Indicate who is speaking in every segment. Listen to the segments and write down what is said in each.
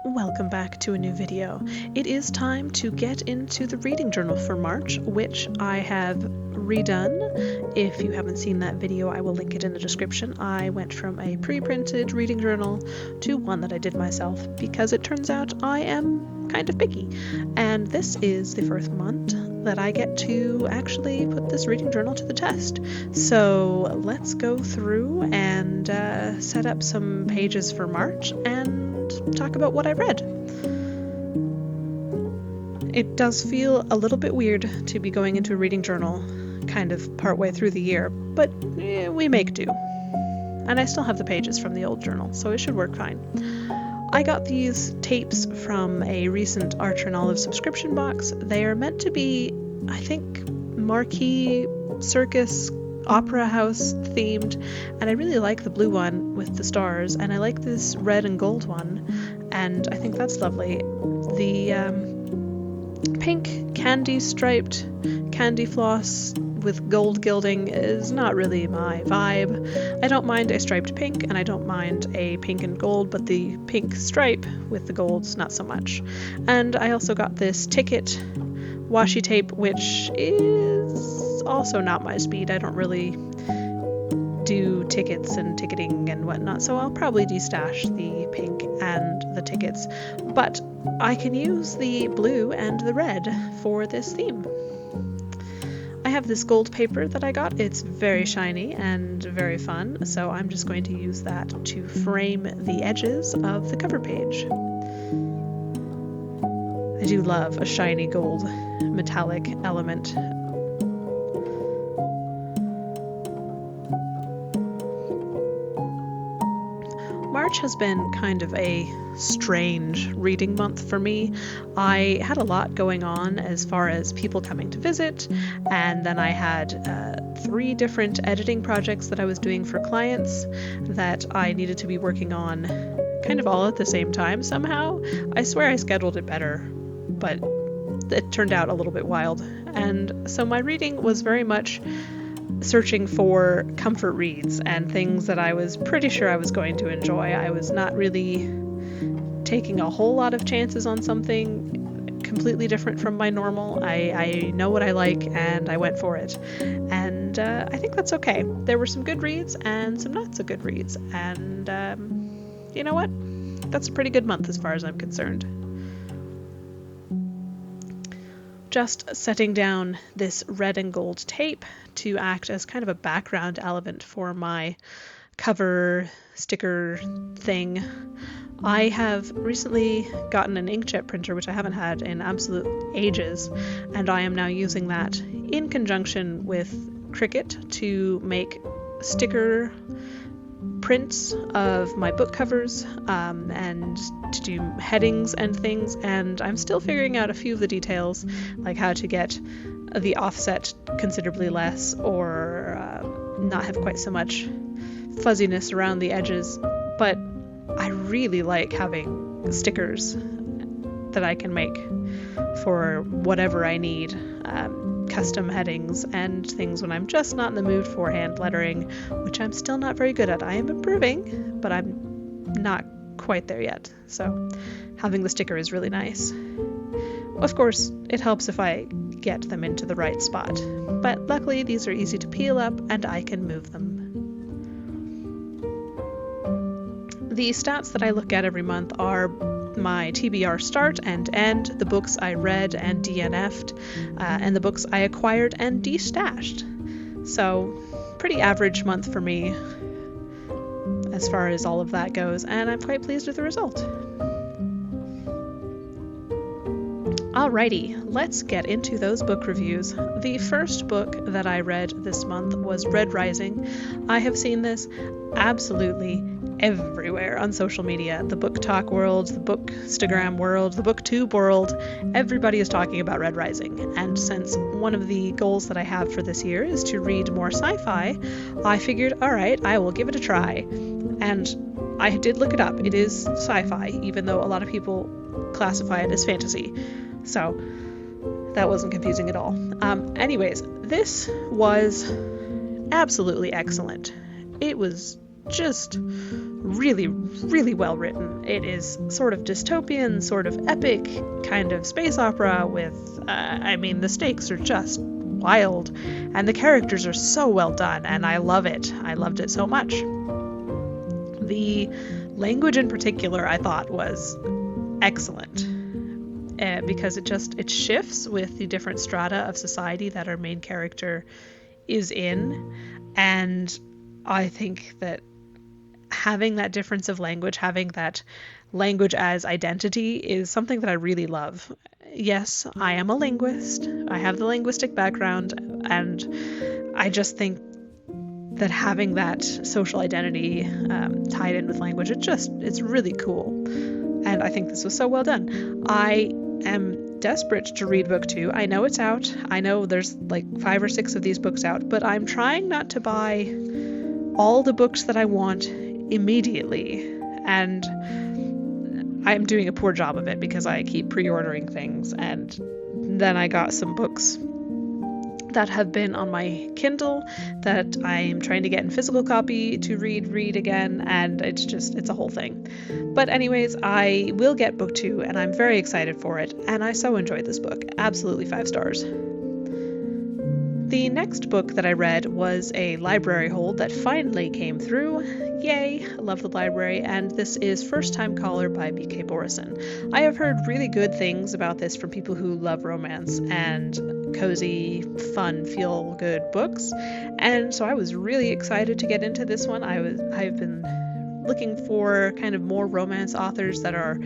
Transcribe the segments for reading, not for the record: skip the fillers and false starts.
Speaker 1: Welcome back to a new video. It is time to get into the reading journal for March, which I have redone. If you haven't seen that video, I will link it in the description. I went from a pre-printed reading journal to one that I did myself because it turns out I am kind of picky. And this is the first month that I get to actually put this reading journal to the test. So let's go through and set up some pages for March and talk about what I read. It does feel a little bit weird to be going into a reading journal kind of partway through the year, but we make do. And I still have the pages from the old journal, so it should work fine. I got these tapes from a recent Archer and Olive subscription box. They are meant to be, I think, marquee circus opera house themed, and I really like the blue one with the stars, and I like this red and gold one, and I think that's lovely. The pink candy striped candy floss with gold gilding is not really my vibe. I don't mind a striped pink, and I don't mind a pink and gold, but the pink stripe with the golds, not so much. And I also got this ticket washi tape, which is also not my speed. I don't really do tickets and ticketing and whatnot, so I'll probably destash the pink and the tickets, but I can use the blue and the red for this theme. I have this gold paper that I got. It's very shiny and very fun, so I'm just going to use that to frame the edges of the cover page. I do love a shiny gold metallic element. March has been kind of a strange reading month for me. I had a lot going on as far as people coming to visit, and then I had 3 different editing projects that I was doing for clients that I needed to be working on kind of all at the same time somehow. I swear I scheduled it better, but it turned out a little bit wild. And so my reading was very much searching for comfort reads and things that I was pretty sure I was going to enjoy. I was not really taking a whole lot of chances on something completely different from my normal. I know what I like and I went for it. And I think that's okay. There were some good reads and some not so good reads. And you know what? That's a pretty good month as far as I'm concerned. Just setting down this red and gold tape to act as kind of a background element for my cover sticker thing. I have recently gotten an inkjet printer, which I haven't had in absolute ages, and I am now using that in conjunction with Cricut to make sticker prints of my book covers and to do headings and things, and I'm still figuring out a few of the details, like how to get the offset considerably less or not have quite so much fuzziness around the edges, but I really like having stickers that I can make for whatever I need. Custom headings and things when I'm just not in the mood for hand lettering, which I'm still not very good at. I am improving, but I'm not quite there yet. So having the sticker is really nice. Of course, it helps if I get them into the right spot, but luckily these are easy to peel up and I can move them. The stats that I look at every month are my TBR start and end, the books I read and DNF'd, and the books I acquired and destashed. So, pretty average month for me as far as all of that goes, and I'm quite pleased with the result. Alrighty, let's get into those book reviews. The first book that I read this month was Red Rising. I have seen this absolutely everywhere on social media. The book talk world, the bookstagram world, the booktube world, everybody is talking about Red Rising. And since one of the goals that I have for this year is to read more sci-fi, I figured, alright, I will give it a try. And I did look it up. It is sci-fi, even though a lot of people classify it as fantasy. So that wasn't confusing at all. Anyways, this was absolutely excellent. It was just really, really well written. It is sort of dystopian, sort of epic, kind of space opera with, the stakes are just wild, and the characters are so well done, and I love it. I loved it so much. The language in particular, I thought, was excellent, because it shifts with the different strata of society that our main character is in, and I think that having that difference of language, having that language as identity, is something that I really love. Yes, I am a linguist. I have the linguistic background, and I just think that having that social identity tied in with language, it's really cool. And I think this was so well done. I am desperate to read book 2. I know it's out. I know there's like 5 or 6 of these books out, but I'm trying not to buy all the books that I want immediately, and I'm doing a poor job of it because I keep pre-ordering things, and then I got some books that have been on my Kindle that I'm trying to get in physical copy to read again, and it's a whole thing. But anyways, I will get book 2, and I'm very excited for it, and I so enjoyed this book. Absolutely 5 stars. The next book that I read was a library hold that finally came through. Yay! I love the library, and this is First Time Caller by B.K. Borison. I have heard really good things about this from people who love romance and cozy, fun, feel-good books, and so I was really excited to get into this one. I've been looking for kind of more romance authors that are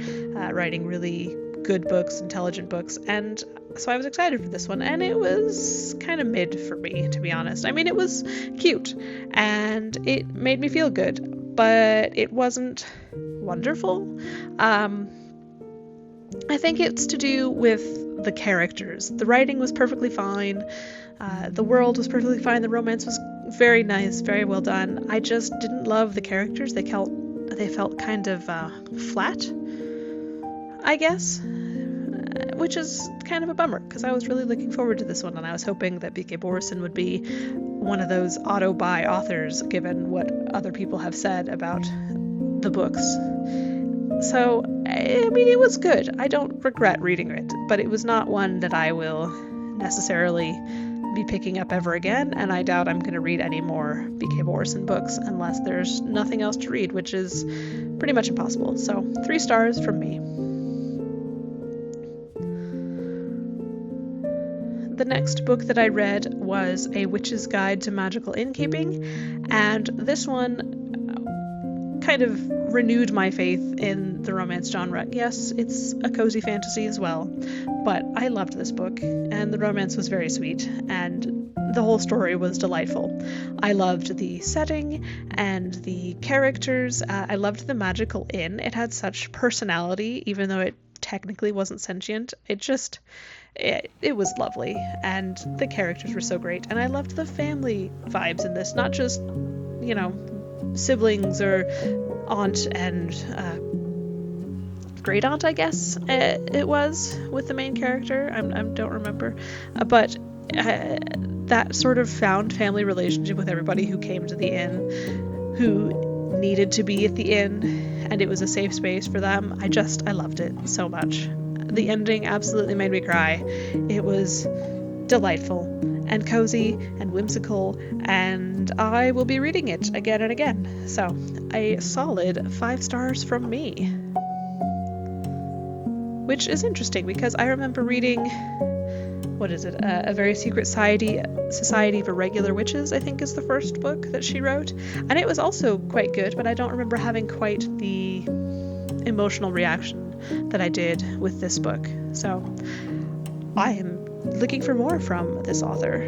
Speaker 1: writing really good books, intelligent books, and so I was excited for this one, and it was kind of mid for me, to be honest. I mean, it was cute, and it made me feel good, but it wasn't wonderful. I think it's to do with the characters. The writing was perfectly fine, the world was perfectly fine, the romance was very nice, very well done. I just didn't love the characters. They felt kind of flat, I guess, which is kind of a bummer, because I was really looking forward to this one, and I was hoping that B.K. Borison would be one of those auto-buy authors, given what other people have said about the books. So, I mean, it was good. I don't regret reading it, but it was not one that I will necessarily be picking up ever again, and I doubt I'm going to read any more B.K. Borison books unless there's nothing else to read, which is pretty much impossible. So, 3 stars from me. The next book that I read was A Witch's Guide to Magical Innkeeping, and this one kind of renewed my faith in the romance genre. Yes, it's a cozy fantasy as well, but I loved this book, and the romance was very sweet, and the whole story was delightful. I loved the setting and the characters. I loved the magical inn. It had such personality, even though it technically wasn't sentient. It was lovely, and the characters were so great, and I loved the family vibes in this, not just, siblings or aunt and great aunt, I guess it was, with the main character. I don't remember, but that sort of found family relationship with everybody who came to the inn, who needed to be at the inn, and it was a safe space for them. I loved it so much. The ending absolutely made me cry. It was delightful and cozy and whimsical, and I will be reading it again and again. So, a solid 5 stars from me. Which is interesting, because I remember reading, A Very Secret Society of Irregular Witches, I think is the first book that she wrote. And it was also quite good, but I don't remember having quite the emotional reaction that I did with this book. So I am looking for more from this author.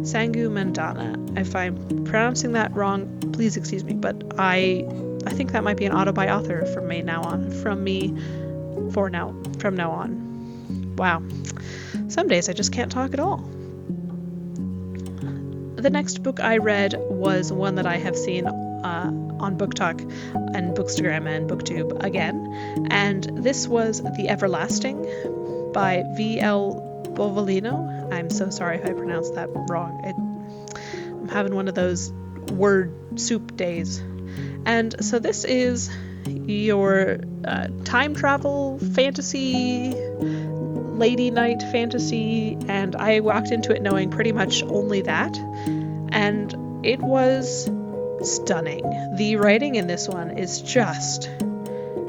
Speaker 1: Sangu Mandana. If I'm pronouncing that wrong, please excuse me, but I think that might be an auto-buy author from now on. Wow. Some days I just can't talk at all. The next book I read was one that I have seen on Book Talk and Bookstagram and BookTube again, and this was The Everlasting by V.L. Bovalino. I'm so sorry if I pronounced that wrong. I'm having one of those word soup days. And so this is your time travel fantasy, lady night fantasy, and I walked into it knowing pretty much only that, and it was stunning. The writing in this one is just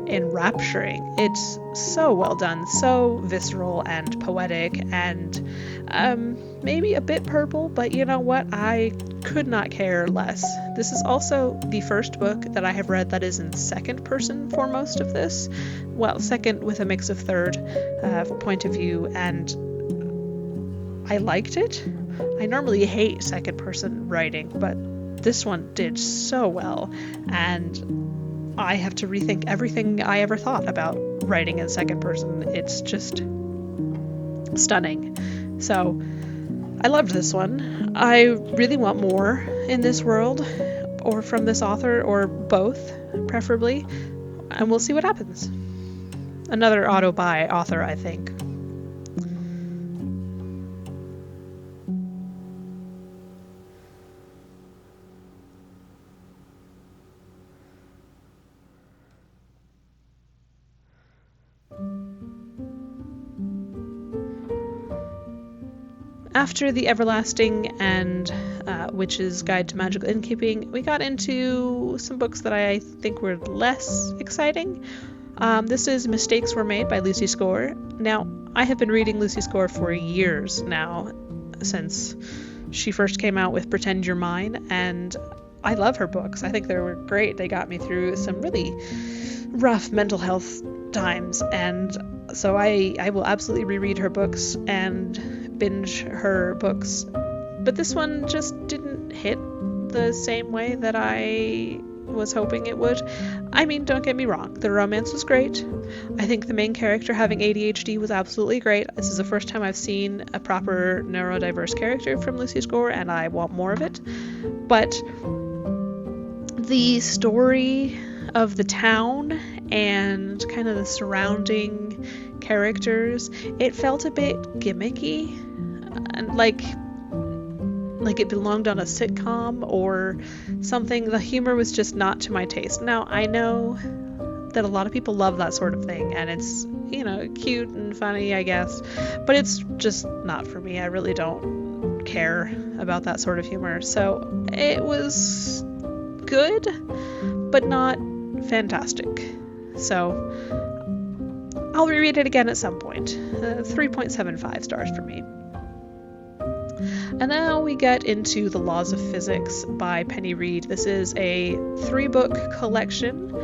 Speaker 1: enrapturing. It's so well done, so visceral and poetic, and maybe a bit purple, but you know what? I could not care less. This is also the first book that I have read that is in second person for most of this. Well, second with a mix of third point of view, and I liked it. I normally hate second person writing, but this one did so well, and I have to rethink everything I ever thought about writing in second person. It's just stunning. So I loved this one. I really want more in this world, or from this author, or both, preferably, and we'll see what happens. Another auto-buy author, I think. After The Everlasting and Witch's Guide to Magical Innkeeping, we got into some books that I think were less exciting. This is Mistakes Were Made by Lucy Score. Now, I have been reading Lucy Score for years now, since she first came out with Pretend You're Mine, and I love her books. I think they were great. They got me through some really rough mental health times, and so I will absolutely reread her books and binge her books. But this one just didn't hit the same way that I was hoping it would. I mean, don't get me wrong, the romance was great. I think the main character having ADHD was absolutely great. This is the first time I've seen a proper neurodiverse character from Lucy Score, and I want more of it. But the story of the town and kind of the surrounding characters, it felt a bit gimmicky, and like it belonged on a sitcom or something. The humor was just not to my taste. Now, I know that a lot of people love that sort of thing, and it's, you know, cute and funny, I guess, but it's just not for me. I really don't care about that sort of humor. So it was good, but not fantastic. So I'll reread it again at some point. 3.75 stars for me. And now we get into The Laws of Physics by Penny Reid. This is a 3-book collection,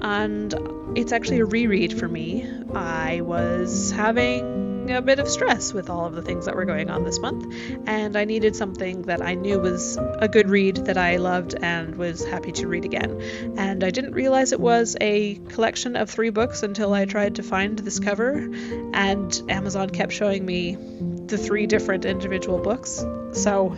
Speaker 1: and it's actually a reread for me. I was having a bit of stress with all of the things that were going on this month, and I needed something that I knew was a good read that I loved and was happy to read again. And I didn't realize it was a collection of 3 books until I tried to find this cover, and Amazon kept showing me the 3 different individual books. So,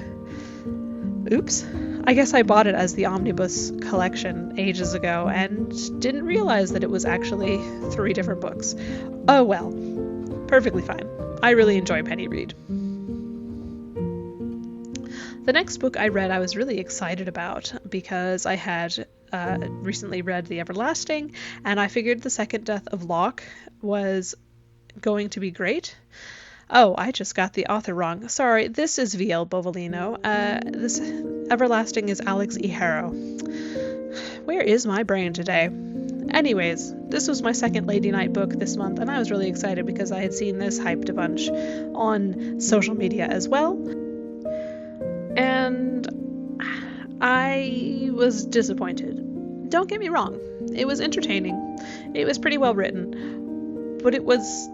Speaker 1: oops. I guess I bought it as the omnibus collection ages ago and didn't realize that it was actually 3 different books. Oh well, perfectly fine. I really enjoy Penny Reid. The next book I read I was really excited about because I had recently read The Everlasting, and I figured The Second Death of Locke was going to be great. Oh, I just got the author wrong. Sorry, this is V.L. Bovalino. This Everlasting is Alex E. Harrow. Where is my brain today? Anyways, this was my second Lady Night book this month, and I was really excited because I had seen this hyped a bunch on social media as well. And I was disappointed. Don't get me wrong. It was entertaining. It was pretty well written, but it was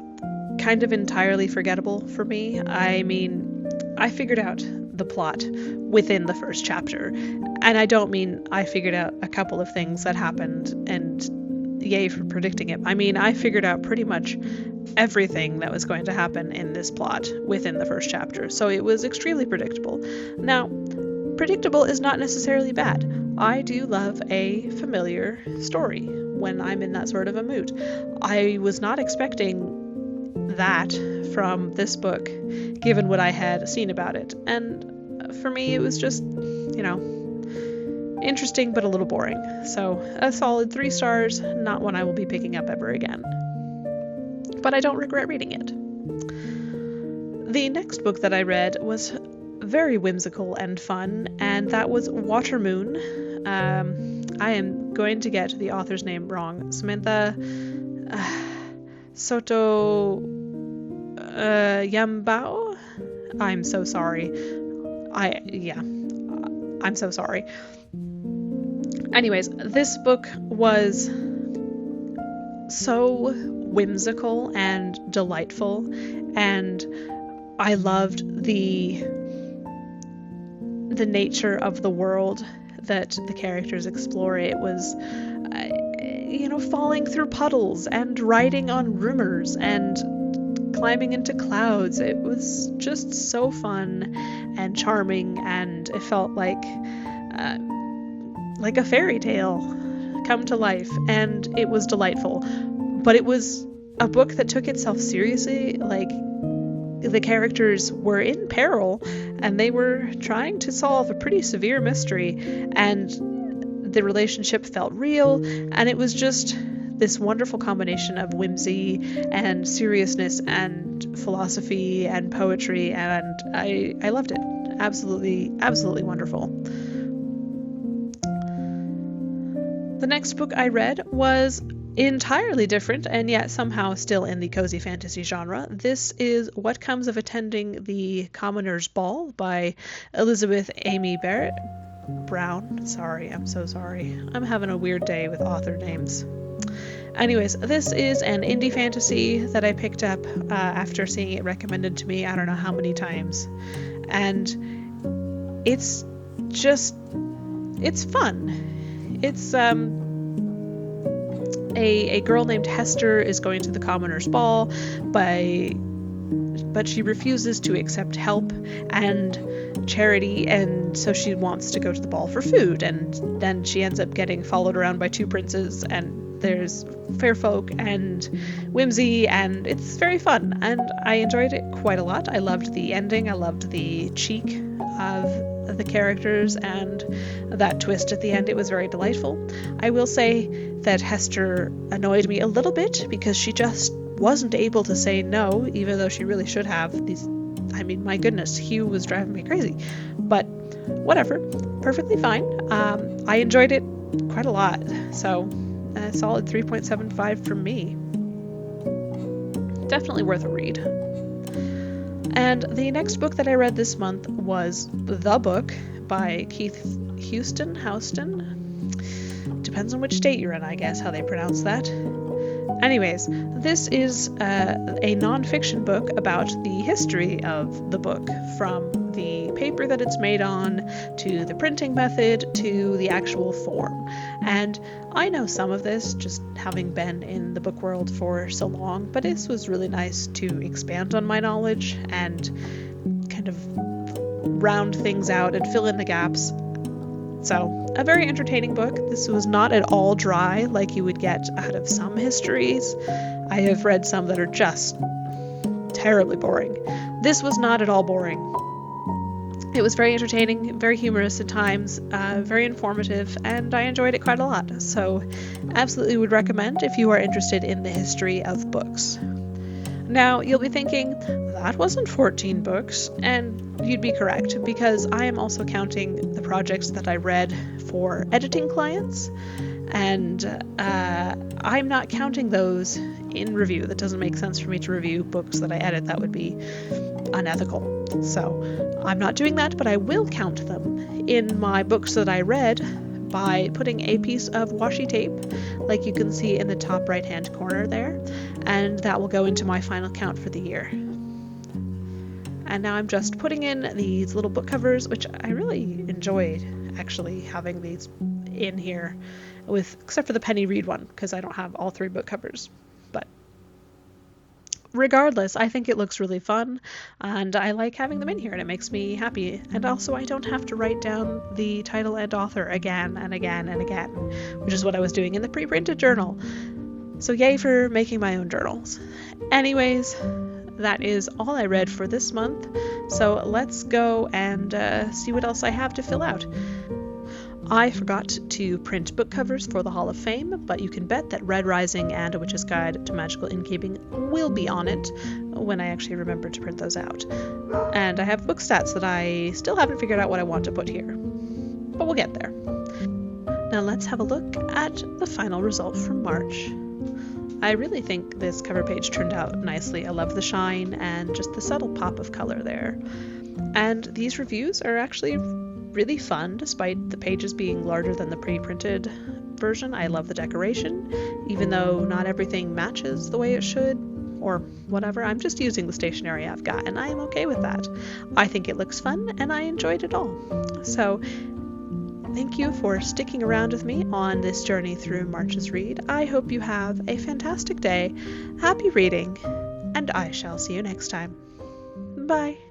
Speaker 1: kind of entirely forgettable for me. I mean, I figured out the plot within the first chapter, and I don't mean I figured out a couple of things that happened and yay for predicting it. I mean, I figured out pretty much everything that was going to happen in this plot within the first chapter, so it was extremely predictable. Now, predictable is not necessarily bad. I do love a familiar story when I'm in that sort of a mood. I was not expecting that from this book, given what I had seen about it. And for me, it was just, you know, Interesting, but a little boring. So a solid 3 stars, not one I will be picking up ever again. But I don't regret reading it. The next book that I read was very whimsical and fun, and that was Watermoon. I am going to get the author's name wrong. Samantha Soto Yambao? I'm so sorry. I'm so sorry. Anyways, this book was so whimsical and delightful, and I loved the nature of the world that the characters explore. It was falling through puddles and riding on rumors and climbing into clouds. It was just so fun and charming, and it felt like a fairy tale come to life, and it was delightful. But it was a book that took itself seriously. Like, the characters were in peril, and they were trying to solve a pretty severe mystery, and the relationship felt real, and it was just this wonderful combination of whimsy and seriousness and philosophy and poetry, and I loved it. Absolutely, absolutely wonderful. The next book I read was entirely different, and yet somehow still in the cozy fantasy genre. This is What Comes of Attending the Commoner's Ball by Elizabeth Amy Brown. Sorry, I'm so sorry. I'm having a weird day with author names. Anyways, this is an indie fantasy that I picked up after seeing it recommended to me I don't know how many times. And it's fun. It's a girl named Hester is going to the Commoner's Ball, but she refuses to accept help and charity, and so she wants to go to the ball for food, and then she ends up getting followed around by 2 princes, and there's fair folk and whimsy, and it's very fun, and I enjoyed it quite a lot. I loved the ending. I loved the cheek of the characters and that twist at the end. It was very delightful. I will say that Hester annoyed me a little bit because she just wasn't able to say no, even though she really should have. My goodness, Hugh was driving me crazy. But whatever, perfectly fine. I enjoyed it quite a lot, so a solid 3.75 from me. Definitely worth a read. And the next book that I read this month was The Book by Keith Houston. Depends on which state you're in, I guess, how they pronounce that. Anyways, this is a non-fiction book about the history of the book, from the paper that it's made on, to the printing method, to the actual form. And I know some of this, just having been in the book world for so long, but this was really nice to expand on my knowledge and kind of round things out and fill in the gaps. So, a very entertaining book. This was not at all dry like you would get out of some histories. I have read some that are just terribly boring. This was not at all boring. It was very entertaining, very humorous at times, very informative, and I enjoyed it quite a lot. So, absolutely would recommend if you are interested in the history of books. Now, you'll be thinking, that wasn't 14 books, and you'd be correct, because I am also counting the projects that I read for editing clients, and I'm not counting those in review. That doesn't make sense for me to review books that I edit. That would be unethical. So I'm not doing that, but I will count them in my books that I read by putting a piece of washi tape, like you can see in the top right hand corner there, and that will go into my final count for the year. And now I'm just putting in these little book covers, which I really enjoyed actually having these in here, except for the Penny Reed one, because I don't have all 3 book covers. But regardless, I think it looks really fun, and I like having them in here, and it makes me happy. And also, I don't have to write down the title and author again and again and again, which is what I was doing in the pre-printed journal. So yay for making my own journals. Anyways, that is all I read for this month, so let's go and see what else I have to fill out. I forgot to print book covers for the Hall of Fame, but you can bet that Red Rising and A Witch's Guide to Magical Innkeeping will be on it when I actually remember to print those out. And I have book stats that I still haven't figured out what I want to put here, but we'll get there. Now let's have a look at the final result from March. I really think this cover page turned out nicely. I love the shine and just the subtle pop of color there. And these reviews are actually really fun, despite the pages being larger than the pre-printed version. I love the decoration, even though not everything matches the way it should, or whatever. I'm just using the stationery I've got, and I am okay with that. I think it looks fun, and I enjoyed it all. So, thank you for sticking around with me on this journey through March's Read. I hope you have a fantastic day, happy reading, and I shall see you next time. Bye!